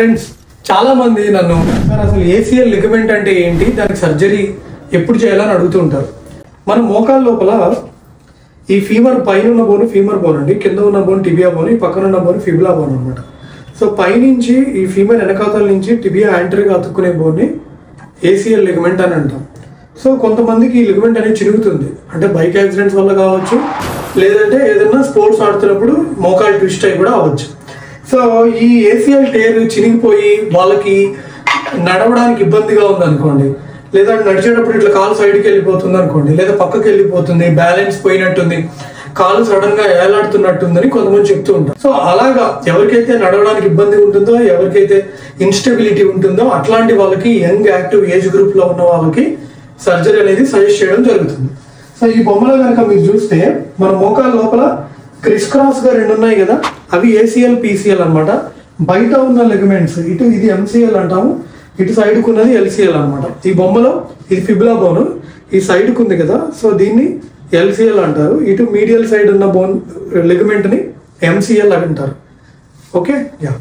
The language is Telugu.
ఫ్రెండ్స్ చాలా మంది నన్ను సార్ అసలు ఏసీఎల్ లిగమెంట్ అంటే ఏంటి, దానికి సర్జరీ ఎప్పుడు చేయాలని అడుగుతుంటారు. మన మోకాల లోపల ఈ ఫీమర్ పైన ఉన్న బోన్ ఫీమర్ బోన్ అండి, కింద ఉన్న బోన్ టిబియా బోన్, ఈ పక్కన ఉన్న బోన్ ఫిబులా బోన్ అనమాట. సో పైనుంచి ఈ ఫీమర్ వెనకాతల నుంచి టిబియా యాంటరీగా అతుక్కునే బోన్ని ఏసీఎల్ లిగమెంట్ అని అంటాం. సో కొంతమందికి ఈ లిగమెంట్ అనేది చిరుగుతుంది, అంటే బైక్ యాక్సిడెంట్స్ వల్ల కావచ్చు, లేదంటే ఏదైనా స్పోర్ట్స్ ఆడుతున్నప్పుడు మోకాలు ట్విస్ట్ అయి కూడా అవ్వచ్చు. సో ఈ ఏసీఎల్ టేర్ చినిగిపోయి వాళ్ళకి నడవడానికి ఇబ్బందిగా ఉందనుకోండి, లేదా నడిచేటప్పుడు ఇట్లా కాలు సైడ్కి వెళ్ళిపోతుంది అనుకోండి, లేదా పక్కకి వెళ్ళిపోతుంది, బ్యాలెన్స్ పోయినట్టుంది, కాలు సడన్ గా ఏలాడుతున్నట్టుందని కొంతమంది చెప్తూ ఉంటారు. సో అలాగా ఎవరికైతే నడవడానికి ఇబ్బంది ఉంటుందో, ఎవరికైతే ఇన్స్టెబిలిటీ ఉంటుందో అట్లాంటి వాళ్ళకి యంగ్ యాక్టివ్ ఏజ్ గ్రూప్ లో ఉన్న వాళ్ళకి సర్జరీ అనేది సజెస్ట్ చేయడం జరుగుతుంది. సో ఈ బొమ్మలో కనుక మీరు చూస్తే మన మోకాల లోపల క్రిస్ క్రాస్ గా రెండు ఉన్నాయి కదా, అవి ఏసీఎల్ పీసీఎల్ అనమాట. బయట ఉన్న లెగమెంట్స్ ఇటు ఇది ఎంసీఎల్ అంటాము, ఇటు సైడ్కు ఉన్నది ఎల్సీఎల్ అనమాట. ఈ బొమ్మలో ఇది ఫిబులా బోన్, ఈ సైడ్కు ఉంది కదా, సో దీన్ని ఎల్సీఎల్ అంటారు. ఇటు మీడియల్ సైడ్ ఉన్న బోన్ లెగమెంట్ ని ఎంసీఎల్ అంటారు. Okay yeah.